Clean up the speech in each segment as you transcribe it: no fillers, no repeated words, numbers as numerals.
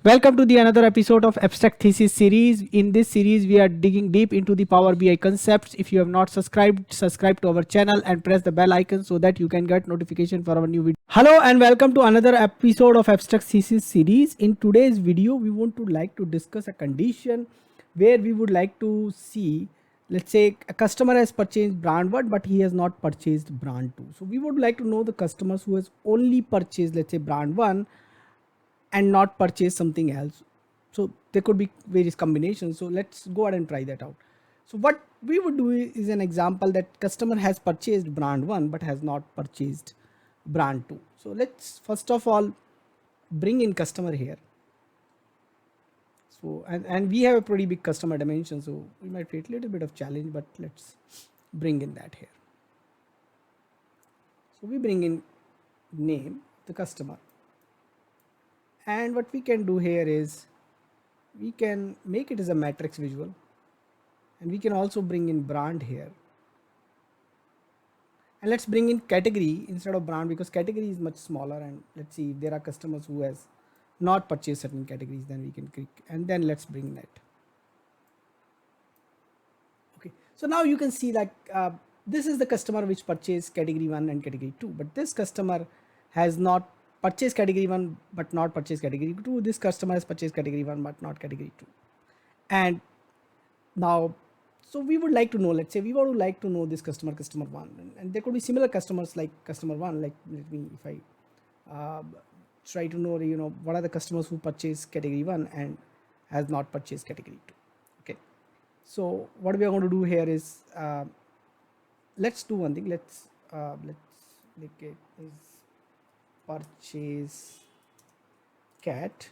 Welcome to the another episode of Abstract Thesis series. In this series, we are digging deep into the Power BI concepts. If you have not subscribed, subscribe to our channel and press the bell icon so that you can get notification for our new video. Hello and welcome to another episode of Abstract Thesis series. In today's video, we want to like to discuss a condition where we would like to see, let's say a customer has purchased brand 1 but he has not purchased brand 2. So we would like to know the customers who has only purchased, let's say, brand 1 and not purchase something else. So there could be various combinations. So let's go ahead and try that out. So what we would do is an example that customer has purchased brand 1 but has not purchased brand 2. So let's first of all bring in customer here. So and we have a pretty big customer dimension, so we might face a little bit of challenge, but let's bring in that here. So we bring in name the customer, and what we can do here is we can make it as a matrix visual, and we can also bring in brand here, and let's bring in category instead of brand because category is much smaller. And let's see if there are customers who has not purchased certain categories, then we can click, and then let's bring that. Okay, so now you can see like this is the customer which purchased category 1 and category 2, but this customer has not purchased category 1 but not purchased category 2. This customer has purchased category 1 but not category 2. And now, so we would like to know, let's say we would like to know this customer 1, and there could be similar customers like customer 1. Like let me, if I try to know, what are the customers who purchase category 1 and has not purchased category 2. Okay, so what we are going to do here is let's do one thing. Let's make it is purchase cat,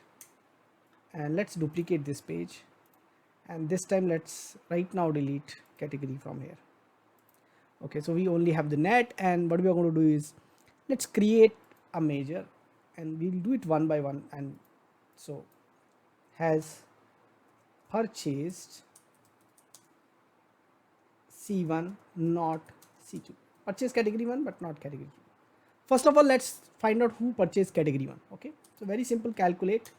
and let's duplicate this page, and this time let's right now delete category from here. Okay, so we only have the net, and what we are going to do is let's create a measure, and we'll do it one by one. And so has purchased C1 not C2, purchase category 1 but not category 2. First of all, let's find out who purchased category 1. Okay, so very simple, calculate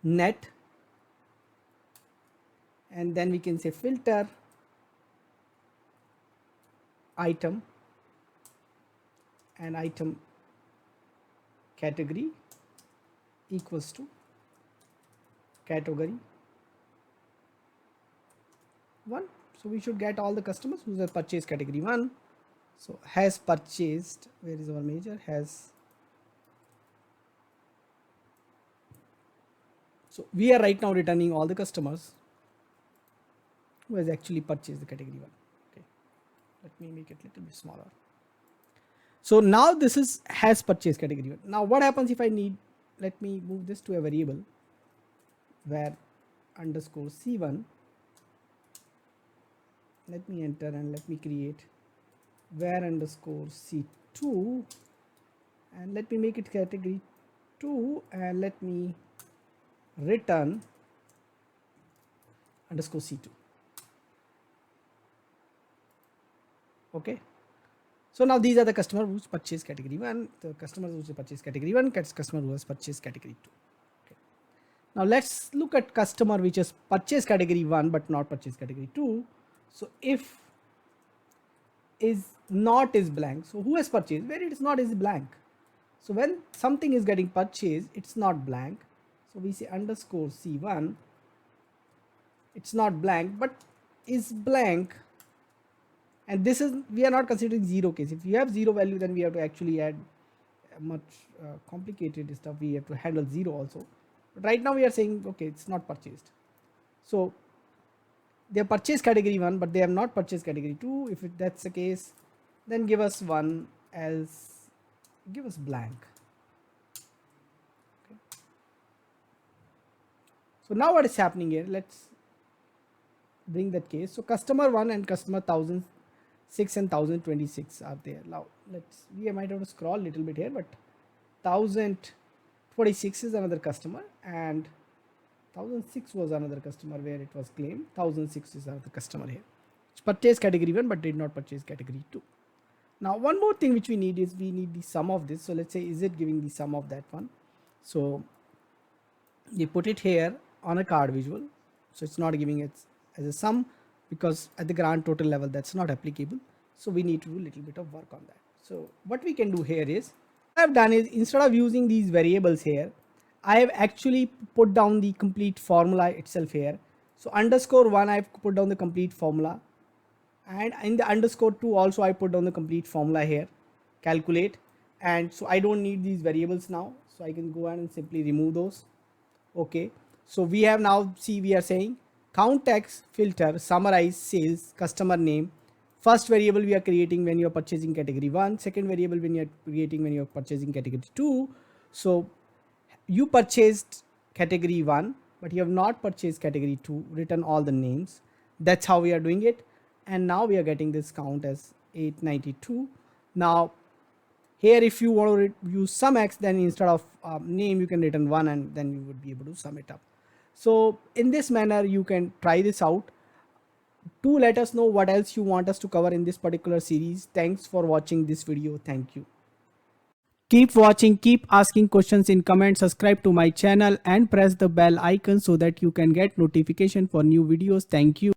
net, and then we can say filter item, and item category equals to category 1. So we should get all the customers who have purchased category 1. So has purchased, where is our measure, has. So we are right now returning all the customers who has actually purchased the category 1. Okay, let me make it a little bit smaller. So now this is has purchased category 1. Now what happens if I need, let me move this to a variable where underscore C1, let me enter, and let me create where underscore C2, and let me make it category 2, and let me return underscore C2. Okay, so now these are the customer who's purchased category 1, the customers who purchased category 1, customer who has purchased category 2. Okay, now let's look at customer which has purchased category 1 but not purchased category 2. So if is not is blank, so who has purchased, where it is not is blank. So when something is getting purchased, it's not blank, so we say underscore C1, it's not blank but is blank. And this is, we are not considering 0 case. If you have 0 value, then we have to actually add much complicated stuff. We have to handle 0 also, but right now we are saying okay, it's not purchased. So they have purchased category 1 but they have not purchased category 2. If that's the case, then give us 1, else give us blank. Okay, so now what is happening here, let's bring that case. So customer 1 and customer 1006 and 1026 are there. Now let's, we might have to scroll a little bit here, but 1026 is another customer, and 1006 was another customer where it was claimed. 1006 is another customer here, which purchased category 1 but did not purchase category 2. Now one more thing which we need is we need the sum of this. So let's say, is it giving the sum of that one? So we put it here on a card visual, so it's not giving it as a sum, because at the grand total level that's not applicable. So we need to do a little bit of work on that. So what we can do here is, what I've done is, instead of using these variables here, I have actually put down the complete formula itself here. So underscore 1, I've put down the complete formula, and in the underscore 2 also I put down the complete formula here, calculate. And so I don't need these variables now, so I can go ahead and simply remove those. Okay, so we have now, see, we are saying count text filter summarize sales customer name. First variable we are creating when you are purchasing category 1, second variable when you are creating when you are purchasing category 2. So you purchased category 1 but you have not purchased category 2, written all the names. That's how we are doing it. And now we are getting this count as 892. Now here if you want to use sum x, then instead of name you can written 1, and then you would be able to sum it up. So in this manner you can try this out. Do let us know what else you want us to cover in this particular series. Thanks for watching this video. Thank you. Keep watching, keep asking questions in comments, subscribe to my channel and press the bell icon so that you can get notification for new videos. Thank you.